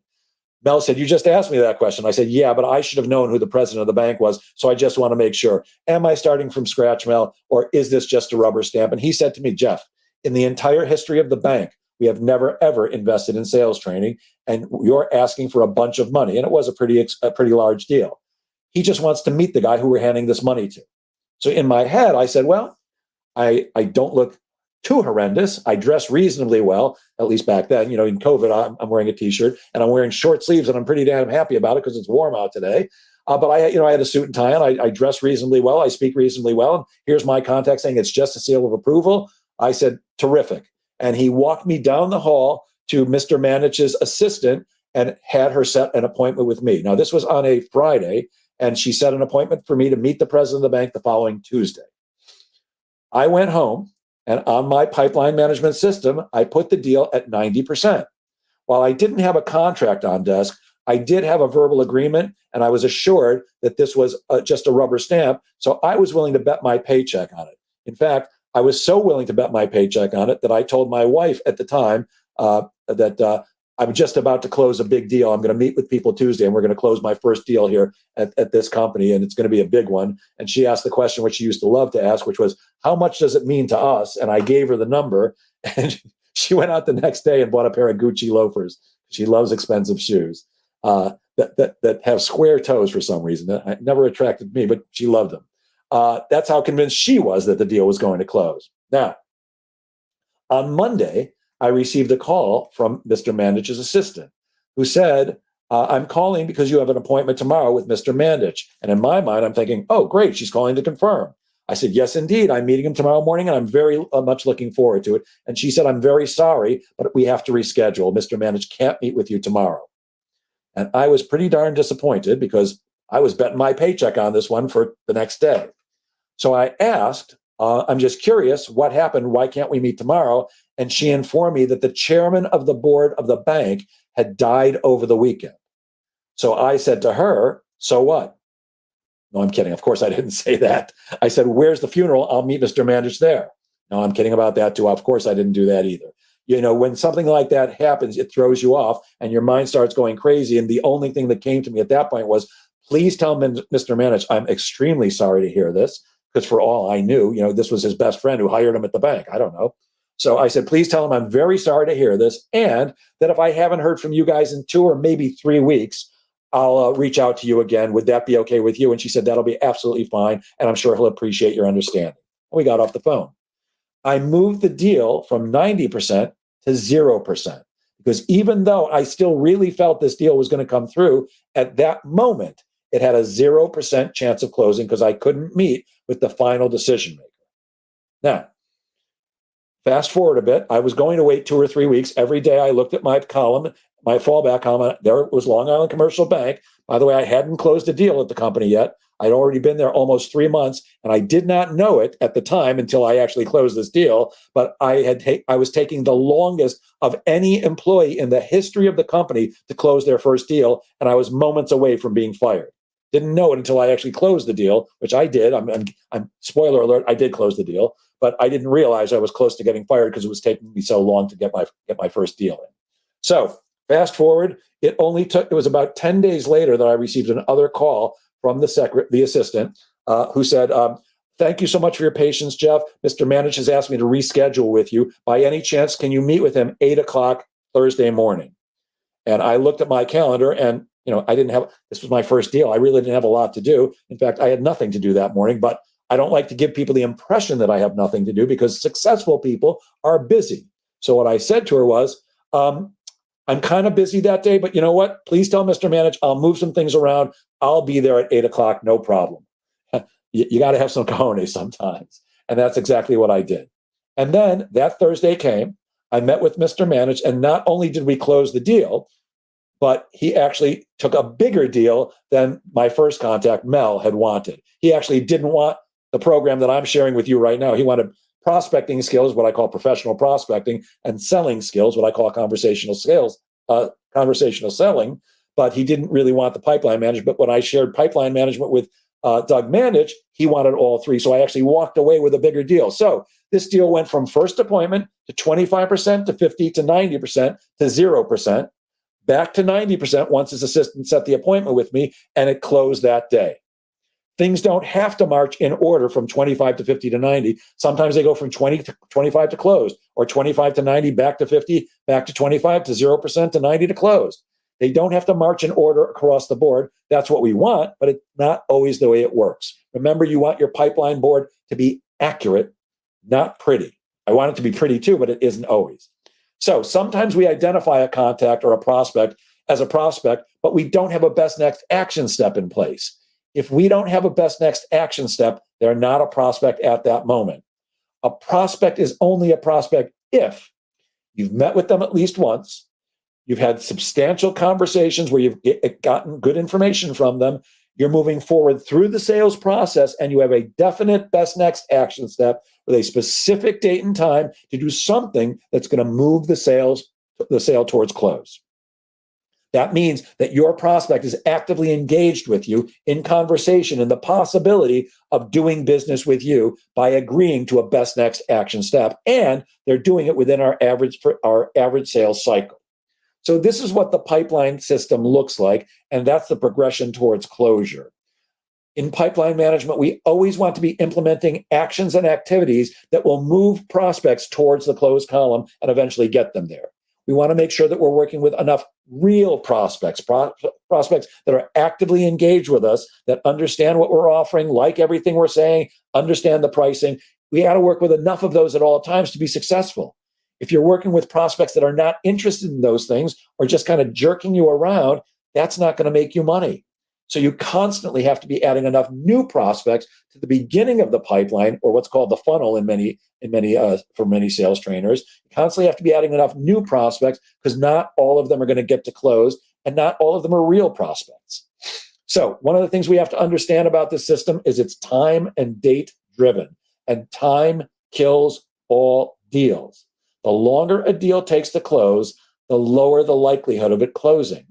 Mel said, you just asked me that question. I said, yeah, but I should have known who the president of the bank was. So I just want to make sure. Am I starting from scratch, Mel, or is this just a rubber stamp? And he said to me, Jeff, in the entire history of the bank, we have never, ever invested in sales training. And you're asking for a bunch of money. And it was a pretty large deal. He just wants to meet the guy who we're handing this money to. So in my head, I said, well, I don't look too horrendous. I dress reasonably well, at least back then. You know, in COVID, I'm wearing a t-shirt and I'm wearing short sleeves, and I'm pretty damn happy about it because it's warm out today. But I had a suit and tie on. I dress reasonably well. I speak reasonably well. And here's my contact saying it's just a seal of approval. I said, terrific. And he walked me down the hall to Mr. Manich's assistant and had her set an appointment with me. Now, this was on a Friday, and she set an appointment for me to meet the president of the bank the following Tuesday. I went home, and on my pipeline management system, I put the deal at 90%. While I didn't have a contract on desk, I did have a verbal agreement, and I was assured that this was just a rubber stamp. So I was willing to bet my paycheck on it. In fact, I was so willing to bet my paycheck on it that I told my wife at the time that I'm just about to close a big deal. I'm going to meet with people Tuesday, and we're going to close my first deal here at this company, and it's going to be a big one. And she asked the question, which she used to love to ask, which was, how much does it mean to us? And I gave her the number, and she went out the next day and bought a pair of Gucci loafers. She loves expensive shoes that have square toes for some reason. That never attracted me, but she loved them. That's how convinced she was that the deal was going to close. Now, on Monday, I received a call from Mr. Manich's assistant who said, I'm calling because you have an appointment tomorrow with Mr. Manich. And in my mind, I'm thinking, oh, great, she's calling to confirm. I said, yes, indeed. I'm meeting him tomorrow morning, and I'm very much looking forward to it. And she said, I'm very sorry, but we have to reschedule. Mr. Manich can't meet with you tomorrow. And I was pretty darn disappointed because I was betting my paycheck on this one for the next day. So I asked, I'm just curious, what happened? Why can't we meet tomorrow? And she informed me that the chairman of the board of the bank had died over the weekend. So I said to her, so what? No, I'm kidding. Of course, I didn't say that. I said, where's the funeral? I'll meet Mr. Manich there. No, I'm kidding about that too. Of course, I didn't do that either. You know, when something like that happens, it throws you off and your mind starts going crazy. And the only thing that came to me at that point was, please tell Mr. Manich, I'm extremely sorry to hear this, because for all I knew, you know, this was his best friend who hired him at the bank. I don't know. So I said, please tell him I'm very sorry to hear this, and that if I haven't heard from you guys in 2 or maybe 3 weeks, I'll reach out to you again. Would that be okay with you? And she said, that'll be absolutely fine, and I'm sure he'll appreciate your understanding. And we got off the phone. I moved the deal from 90% to 0%, because even though I still really felt this deal was going to come through, at that moment, it had a 0% chance of closing because I couldn't meet with the final decision maker. Now, fast forward a bit, I was going to wait 2 or 3 weeks. Every day I looked at my column, my fallback column. There was Long Island Commercial Bank. By the way, I hadn't closed a deal at the company yet. I'd already been there almost 3 months, and I did not know it at the time until I actually closed this deal. But I was taking the longest of any employee in the history of the company to close their first deal, and I was moments away from being fired. Didn't know it until I actually closed the deal, which I did. I'm spoiler alert, I did close the deal, but I didn't realize I was close to getting fired because it was taking me so long to get my first deal in. So fast forward, it was about 10 days later that I received another call from the assistant who said, thank you so much for your patience, Jeff. Mr. Manich has asked me to reschedule with you. By any chance, can you meet with him 8 o'clock Thursday morning? And I looked at my calendar, and this was my first deal. I really didn't have a lot to do. In fact, I had nothing to do that morning, but I don't like to give people the impression that I have nothing to do, because successful people are busy. So what I said to her was, I'm kind of busy that day, but you know what? Please tell Mr. Manich I'll move some things around. I'll be there at 8 o'clock, no problem. You got to have some cojones sometimes. And that's exactly what I did. And then that Thursday came. I met with Mr. Manich, and not only did we close the deal, but he actually took a bigger deal than my first contact, Mel, had wanted. He actually didn't want the program that I'm sharing with you right now. He wanted prospecting skills, what I call professional prospecting, and selling skills, what I call conversational selling. But he didn't really want the pipeline management. But when I shared pipeline management with Doug Mandich, he wanted all three. So I actually walked away with a bigger deal. So this deal went from first appointment to 25% to 50 to 90% to 0%, back to 90% once his assistant set the appointment with me, and it closed that day. Things don't have to march in order from 25 to 50 to 90. Sometimes they go from 20 to 25 to close, or 25 to 90, back to 50, back to 25 to 0% to 90 to close. They don't have to march in order across the board. That's what we want, but it's not always the way it works. Remember, you want your pipeline board to be accurate, not pretty. I want it to be pretty too, but it isn't always. So sometimes we identify a contact or a prospect as a prospect, but we don't have a best next action step in place. If we don't have a best next action step, they're not a prospect at that moment. A prospect is only a prospect if you've met with them at least once, you've had substantial conversations where you've gotten good information from them, you're moving forward through the sales process, and you have a definite best next action step with a specific date and time to do something that's going to move the sale towards close. That means that your prospect is actively engaged with you in conversation and the possibility of doing business with you by agreeing to a best next action step, and they're doing it within our average sales cycle. So this is what the pipeline system looks like, and that's the progression towards closure. In pipeline management, we always want to be implementing actions and activities that will move prospects towards the close column and eventually get them there. We want to make sure that we're working with enough real prospects that are actively engaged with us, that understand what we're offering, like everything we're saying, understand the pricing. We got to work with enough of those at all times to be successful. If you're working with prospects that are not interested in those things or just kind of jerking you around, that's not going to make you money. So you constantly have to be adding enough new prospects to the beginning of the pipeline, or what's called the funnel for many sales trainers. You constantly have to be adding enough new prospects because not all of them are going to get to close, and not all of them are real prospects. So one of the things we have to understand about this system is it's time and date driven, and time kills all deals. The longer a deal takes to close, the lower the likelihood of it closing.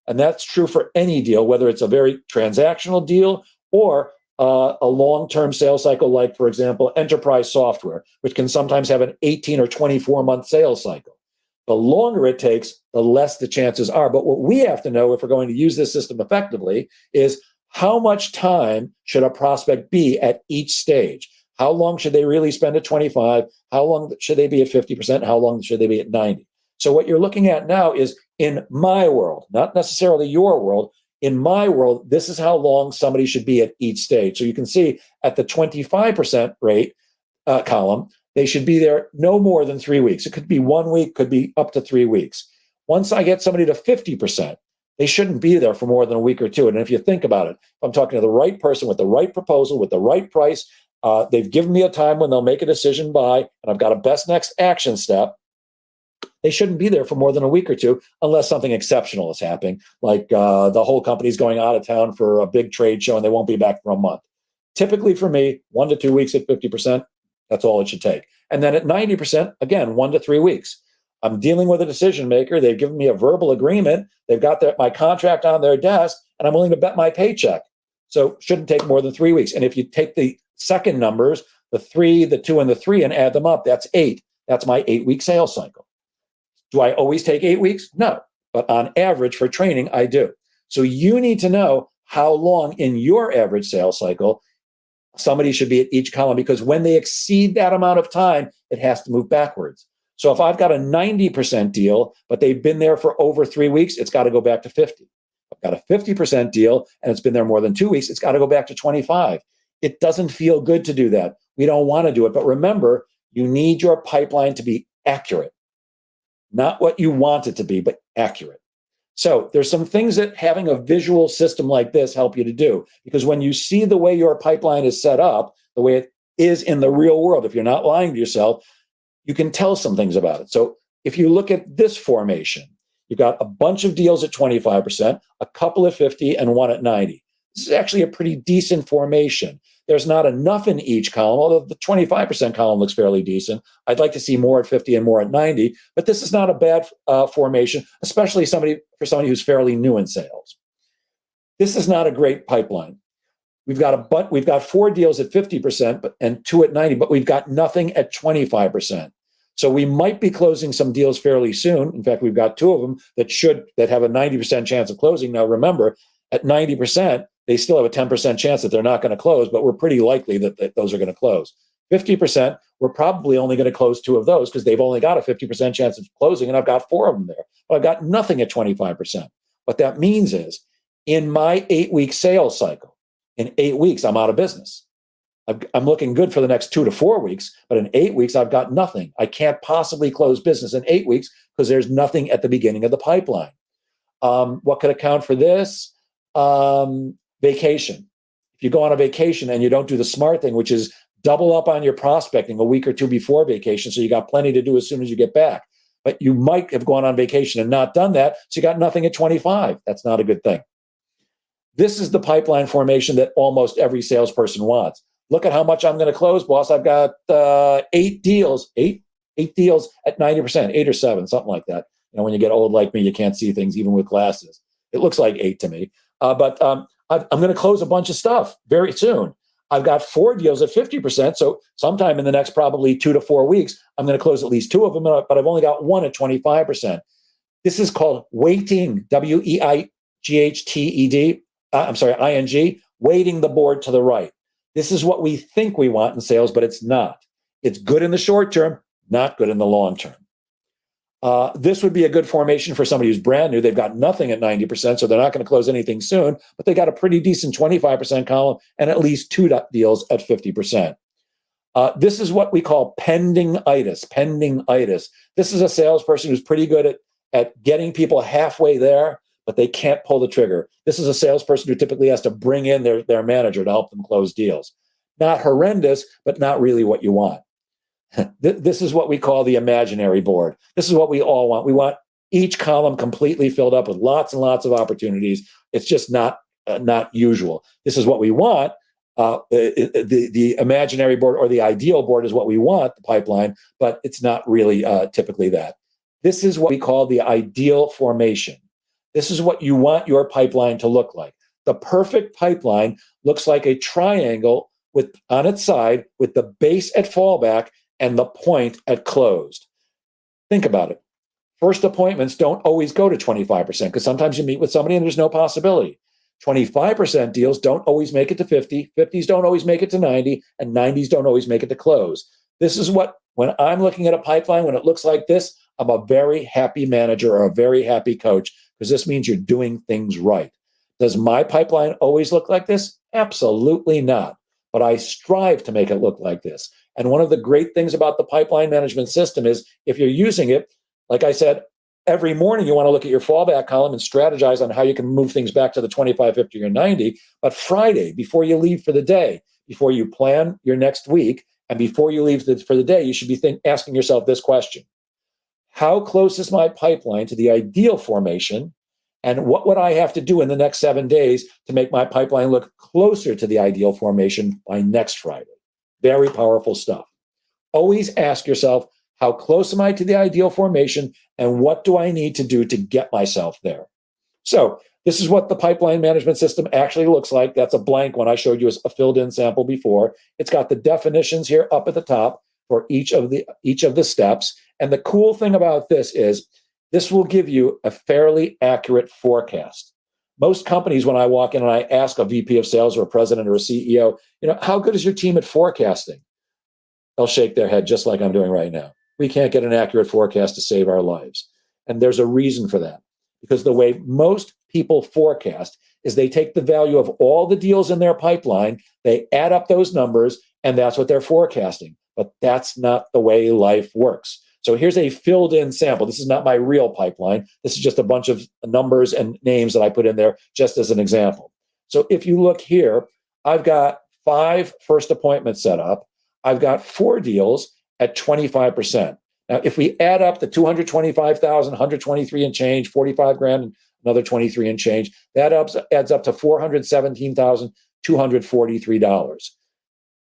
And that's true for any deal, whether it's a very transactional deal or a long-term sales cycle, like, for example, enterprise software, which can sometimes have an 18 or 24-month sales cycle. The longer it takes, the less the chances are. But what we have to know, if we're going to use this system effectively, is how much time should a prospect be at each stage? How long should they really spend at 25? How long should they be at 50%? How long should they be at 90? So what you're looking at now is, in my world, not necessarily your world, in my world, this is how long somebody should be at each stage. So you can see at the 25% rate column, they should be there no more than 3 weeks. It could be 1 week, could be up to 3 weeks. Once I get somebody to 50%, they shouldn't be there for more than a week or two. And if you think about it, if I'm talking to the right person with the right proposal, with the right price, they've given me a time when they'll make a decision by, and I've got a best next action step, they shouldn't be there for more than a week or two unless something exceptional is happening, like the whole company's going out of town for a big trade show and they won't be back for a month. Typically for me, 1 to 2 weeks at 50%, that's all it should take. And then at 90%, again, 1 to 3 weeks. I'm dealing with a decision maker. They've given me a verbal agreement. They've got my contract on their desk, and I'm willing to bet my paycheck. So it shouldn't take more than 3 weeks. And if you take the second numbers, the 3, the 2, and the 3, and add them up, that's 8. That's my 8-week sales cycle. Do I always take 8 weeks? No. But on average for training, I do. So you need to know how long in your average sales cycle somebody should be at each column, because when they exceed that amount of time, it has to move backwards. So if I've got a 90% deal, but they've been there for over 3 weeks, it's got to go back to 50. I've got a 50% deal and it's been there more than 2 weeks, it's got to go back to 25. It doesn't feel good to do that. We don't want to do it. But remember, you need your pipeline to be accurate. Not what you want it to be, but accurate. So there's some things that having a visual system like this help you to do, because when you see the way your pipeline is set up, the way it is in the real world, if you're not lying to yourself, you can tell some things about it. So if you look at this formation, you've got a bunch of deals at 25%, a couple at 50, and one at 90. This is actually a pretty decent formation. There's not enough in each column, although the 25% column looks fairly decent. I'd like to see more at 50 and more at 90, but this is not a bad formation, especially for somebody who's fairly new in sales. This is not a great pipeline. we've got 4 deals at 50%, and 2 at 90, but we've got nothing at 25%. So we might be closing some deals fairly soon. In fact, we've got 2 of them that have a 90% chance of closing. Now, remember, at 90%, they still have a 10% chance that they're not going to close, but we're pretty likely that those are going to close. 50%, we're probably only going to close 2 of those because they've only got a 50% chance of closing, and I've got 4 of them there. But I've got nothing at 25%. What that means is, in my 8-week sales cycle, in 8 weeks, I'm out of business. I'm looking good for the next 2 to 4 weeks, but in 8 weeks, I've got nothing. I can't possibly close business in 8 weeks because there's nothing at the beginning of the pipeline. What could account for this? Vacation. If you go on a vacation and you don't do the smart thing, which is double up on your prospecting a week or 2 before vacation, so you got plenty to do as soon as you get back. But you might have gone on vacation and not done that, so you got nothing at 25. That's not a good thing. This is the pipeline formation that almost every salesperson wants. Look at how much I'm going to close, boss. I've got 8 deals, eight deals at 90%, 8 or 7, something like that. You know, when you get old like me, you can't see things even with glasses. It looks like 8 to me. But I'm going to close a bunch of stuff very soon. I've got 4 deals at 50%. So sometime in the next probably 2 to 4 weeks, I'm going to close at least 2 of them, but I've only got 1 at 25%. This is called weighting, WEIGHTED. ING, weighting the board to the right. This is what we think we want in sales, but it's not. It's good in the short term, not good in the long term. This would be a good formation for somebody who's brand new. They've got nothing at 90%, so they're not going to close anything soon, but they got a pretty decent 25% column and at least 2 deals at 50%. This is what we call pending-itis. This is a salesperson who's pretty good at getting people halfway there, but they can't pull the trigger. This is a salesperson who typically has to bring in their manager to help them close deals. Not horrendous, but not really what you want. This is what we call the imaginary board. This is what we all want. We want each column completely filled up with lots and lots of opportunities. It's just not usual. This is what we want. The imaginary board or the ideal board is what we want, the pipeline, but it's not really typically that. This is what we call the ideal formation. This is what you want your pipeline to look like. The perfect pipeline looks like a triangle on its side with the base at fallback and the point at closed. Think about it. First appointments don't always go to 25% because sometimes you meet with somebody and there's no possibility. 25% deals don't always make it to 50, 50s don't always make it to 90, and 90s don't always make it to close. This is what, when I'm looking at a pipeline, when it looks like this, I'm a very happy manager or a very happy coach because this means you're doing things right. Does my pipeline always look like this? Absolutely not. But I strive to make it look like this. And one of the great things about the pipeline management system is if you're using it, like I said, every morning you want to look at your fallback column and strategize on how you can move things back to the 25, 50, or 90. But Friday, before you leave for the day, before you plan your next week, and before you leave for the day, you should be asking yourself this question. How close is my pipeline to the ideal formation? And what would I have to do in the next 7 days to make my pipeline look closer to the ideal formation by next Friday? Very powerful stuff. Always ask yourself, how close am I to the ideal formation? And what do I need to do to get myself there? So this is what the pipeline management system actually looks like. That's a blank one. I showed you a filled in sample before. It's got the definitions here up at the top for each of the steps. And the cool thing about this is this will give you a fairly accurate forecast. Most companies, when I walk in and I ask a VP of sales or a president or a CEO, how good is your team at forecasting? They'll shake their head just like I'm doing right now. We can't get an accurate forecast to save our lives. And there's a reason for that. Because the way most people forecast is they take the value of all the deals in their pipeline, they add up those numbers, and that's what they're forecasting. But that's not the way life works. So here's a filled in sample. This is not my real pipeline. This is just a bunch of numbers and names that I put in there just as an example. So if you look here, I've got 5 first appointments set up. I've got 4 deals at 25%. Now, if we add up the 225,000, 123 and change, 45 grand, and another 23 and change, that adds up to $417,243.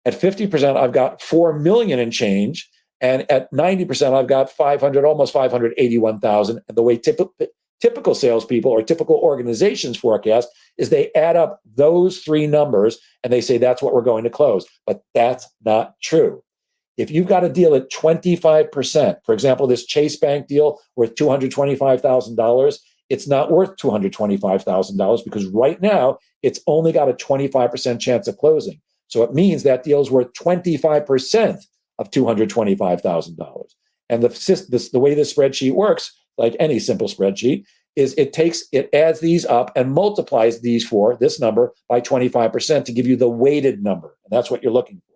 At 50%, I've got 4 million and change. And at 90%, I've got almost 581,000. And the way typical salespeople or typical organizations forecast is they add up those three numbers and they say that's what we're going to close. But that's not true. If you've got a deal at 25%, for example, this Chase Bank deal worth $225,000, it's not worth $225,000 because right now it's only got a 25% chance of closing. So it means that deal is worth 25% of $225,000. And the way this spreadsheet works, like any simple spreadsheet, is it adds these up and multiplies this number by 25% to give you the weighted number. And that's what you're looking for.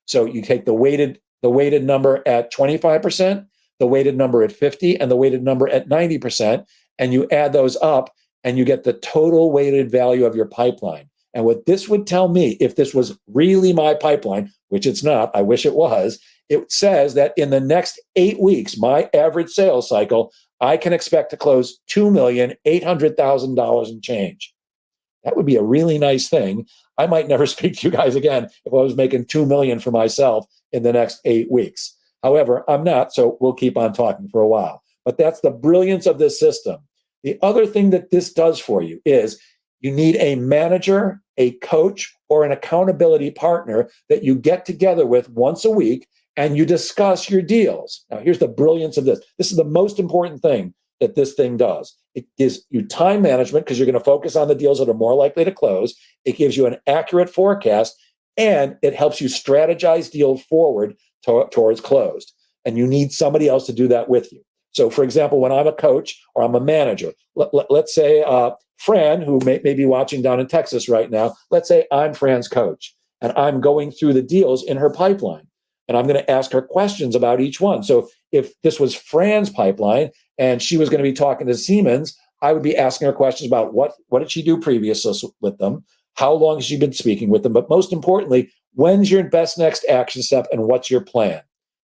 So you take the weighted number at 25%, the weighted number at 50, and the weighted number at 90%, and you add those up and you get the total weighted value of your pipeline. And what this would tell me, if this was really my pipeline, which it's not, I wish it was, it says that in the next 8 weeks, my average sales cycle, I can expect to close $2,800,000 in change. That would be a really nice thing. I might never speak to you guys again if I was making $2 million for myself in the next 8 weeks. However, I'm not, so we'll keep on talking for a while. But that's the brilliance of this system. The other thing that this does for you is you need a manager, a coach, or an accountability partner that you get together with once a week and you discuss your deals. Now, here's the brilliance of this. This is the most important thing that this thing does. It gives you time management because you're going to focus on the deals that are more likely to close. It gives you an accurate forecast, and it helps you strategize deals forward towards closed. And you need somebody else to do that with you. So, for example, when I'm a coach or I'm a manager, let's say Fran, who may be watching down in Texas right now, let's say I'm Fran's coach, and I'm going through the deals in her pipeline. And I'm going to ask her questions about each one. So if this was Fran's pipeline and she was going to be talking to Siemens, I would be asking her questions about what did she do previously with them? How long has she been speaking with them? But most importantly, when's your best next action step and what's your plan?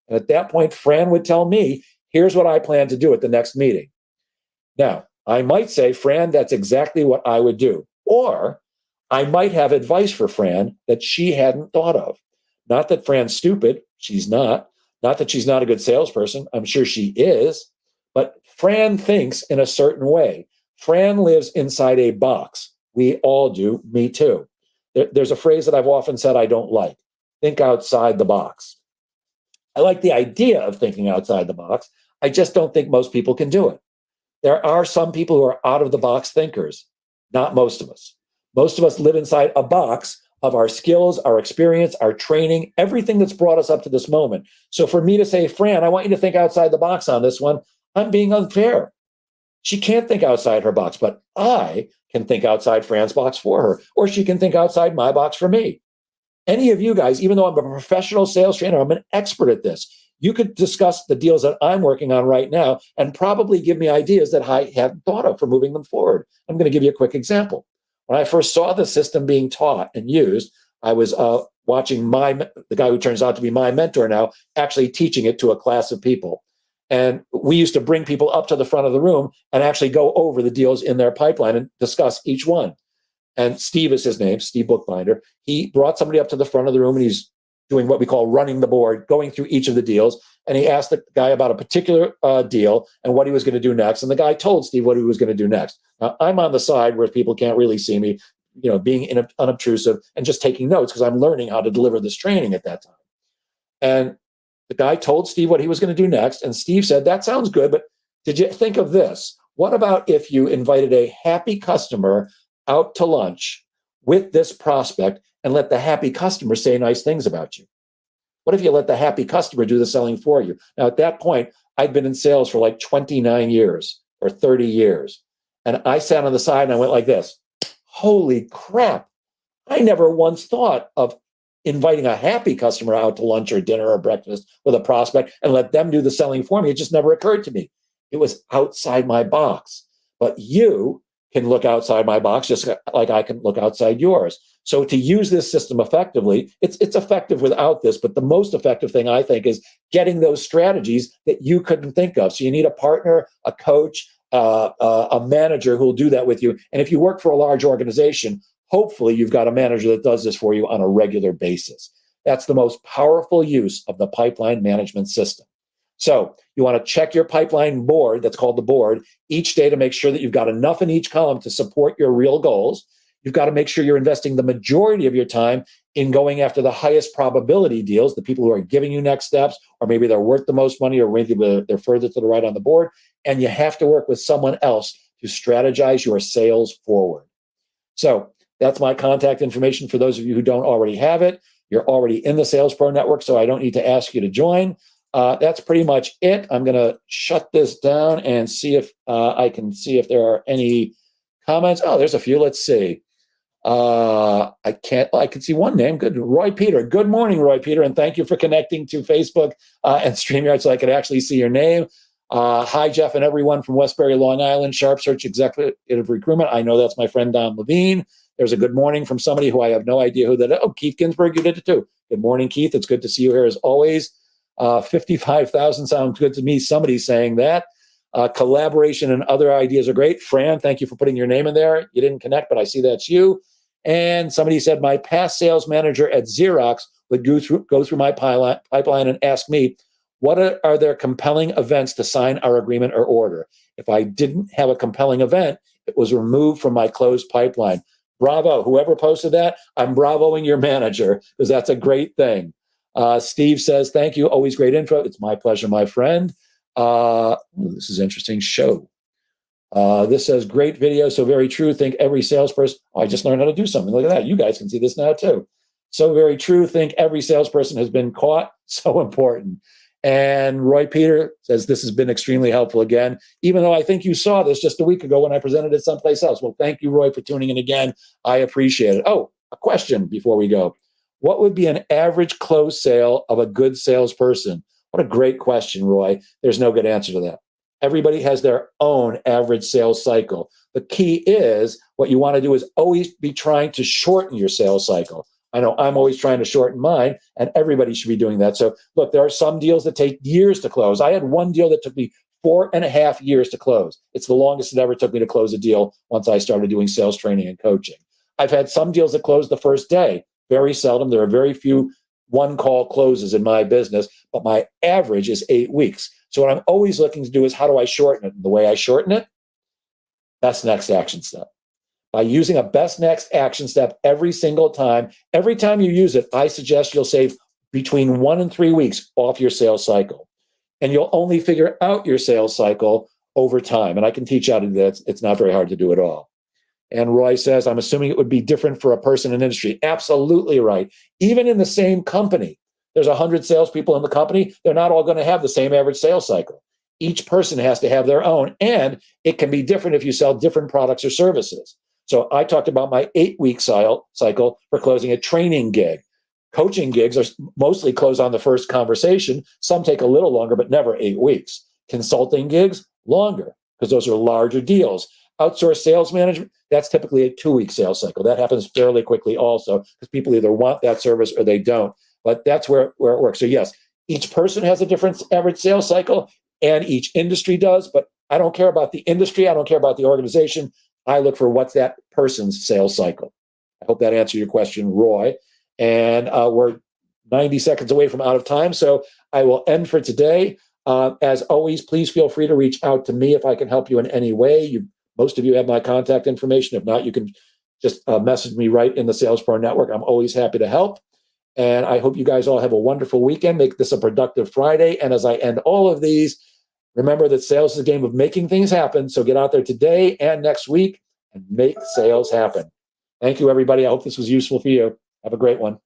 And at that point, Fran would tell me, here's what I plan to do at the next meeting. Now, I might say, Fran, that's exactly what I would do. Or I might have advice for Fran that she hadn't thought of. Not that Fran's stupid. She's not. Not that she's not a good salesperson. I'm sure she is. But Fran thinks in a certain way. Fran lives inside a box. We all do. Me too. There's a phrase that I've often said I don't like. Think outside the box. I like the idea of thinking outside the box. I just don't think most people can do it. There are some people who are out of the box thinkers. Not most of us. Most of us live inside a box of our skills, our experience, our training, everything that's brought us up to this moment. So for me to say, Fran, I want you to think outside the box on this one, I'm being unfair. She can't think outside her box, but I can think outside Fran's box for her, or she can think outside my box for me. Any of you guys, even though I'm a professional sales trainer, I'm an expert at this. You could discuss the deals that I'm working on right now and probably give me ideas that I hadn't thought of for moving them forward. I'm going to give you a quick example. When I first saw the system being taught and used, I was watching the guy who turns out to be my mentor now, actually teaching it to a class of people. And we used to bring people up to the front of the room and actually go over the deals in their pipeline and discuss each one. And Steve is his name, Steve Bookbinder. He brought somebody up to the front of the room and he's doing what we call running the board, going through each of the deals. And he asked the guy about a particular deal and what he was going to do next. And the guy told Steve what he was going to do next. Now, I'm on the side where people can't really see me, being unobtrusive and just taking notes because I'm learning how to deliver this training at that time. And the guy told Steve what he was going to do next. And Steve said, that sounds good, but did you think of this? What about if you invited a happy customer out to lunch with this prospect and let the happy customer say nice things about you? What if you let the happy customer do the selling for you? Now, at that point, I'd been in sales for like 29 years or 30 years. And I sat on the side and I went like this. Holy crap. I never once thought of inviting a happy customer out to lunch or dinner or breakfast with a prospect and let them do the selling for me. It just never occurred to me. It was outside my box. But you can look outside my box just like I can look outside yours. So to use this system effectively, it's effective without this, but the most effective thing I think is getting those strategies that you couldn't think of. So you need a partner, a coach, a manager who will do that with you. And if you work for a large organization, hopefully you've got a manager that does this for you on a regular basis. That's the most powerful use of the pipeline management system. So you want to check your pipeline board, that's called the board, each day to make sure that you've got enough in each column to support your real goals. You've got to make sure you're investing the majority of your time in going after the highest probability deals, the people who are giving you next steps, or maybe they're worth the most money, or maybe they're further to the right on the board. And you have to work with someone else to strategize your sales forward. So that's my contact information for those of you who don't already have it. You're already in the Sales Pro Network, so I don't need to ask you to join. That's pretty much it. I'm going to shut this down and see if I can see if there are any comments. Oh, there's a few. Let's see. I can see one name. Good. Roy Peter. Good morning, Roy Peter. And thank you for connecting to Facebook and StreamYard so I could actually see your name. Hi, Jeff and everyone from Westbury, Long Island, Sharp Search Executive Recruitment. I know that's my friend, Don Levine. There's a good morning from somebody who I have no idea who that is. Oh, Keith Ginsburg, you did it too. Good morning, Keith. It's good to see you here as always. 55,000 sounds good to me. Somebody's saying that. Collaboration and other ideas are great. Fran, thank you for putting your name in there. You didn't connect, but I see that's you. And somebody said, my past sales manager at Xerox would go through my pipeline and ask me, what are there compelling events to sign our agreement or order? If I didn't have a compelling event, it was removed from my closed pipeline. Bravo. Whoever posted that, I'm bravoing your manager because that's a great thing. Steve says, thank you. Always great info. It's my pleasure, my friend. This is interesting. Show. This says, great video. So very true. Think every salesperson. Oh, I just learned how to do something. Look at that. You guys can see this now too. So very true. Think every salesperson has been caught. So important. And Roy Peter says, this has been extremely helpful again, even though I think you saw this just a week ago when I presented it someplace else. Well, thank you, Roy, for tuning in again. I appreciate it. Oh, a question before we go. What would be an average close sale of a good salesperson? What a great question, Roy. There's no good answer to that. Everybody has their own average sales cycle. The key is what you want to do is always be trying to shorten your sales cycle. I know I'm always trying to shorten mine, and everybody should be doing that. So look, there are some deals that take years to close. I had one deal that took me 4.5 years to close. It's the longest it ever took me to close a deal once I started doing sales training and coaching. I've had some deals that closed the first day. Very seldom. There are very few one-call closes in my business, but my average is 8 weeks. So what I'm always looking to do is how do I shorten it? And the way I shorten it, best next action step. By using a best next action step every single time you use it, I suggest you'll save between 1 and 3 weeks off your sales cycle. And you'll only figure out your sales cycle over time. And I can teach you how to do that. It's not very hard to do at all. And Roy says, I'm assuming it would be different for a person in industry. Absolutely right. Even in the same company, there's 100 salespeople in the company. They're not all going to have the same average sales cycle. Each person has to have their own. And it can be different if you sell different products or services. So I talked about my 8-week cycle for closing a training gig. Coaching gigs are mostly closed on the first conversation. Some take a little longer, but never 8 weeks. Consulting gigs, longer, because those are larger deals. Outsourced sales management, that's typically a 2-week sales cycle. That happens fairly quickly also, because people either want that service or they don't. But that's where it works. So yes, each person has a different average sales cycle, and each industry does. But I don't care about the industry. I don't care about the organization. I look for what's that person's sales cycle. I hope that answered your question, Roy. And we're 90 seconds away from out of time. So I will end for today. As always, please feel free to reach out to me if I can help you in any way. Most of you have my contact information. If not, you can just message me right in the Sales Pro Network. I'm always happy to help. And I hope you guys all have a wonderful weekend. Make this a productive Friday. And as I end all of these, remember that sales is a game of making things happen. So get out there today and next week and make sales happen. Thank you, everybody. I hope this was useful for you. Have a great one.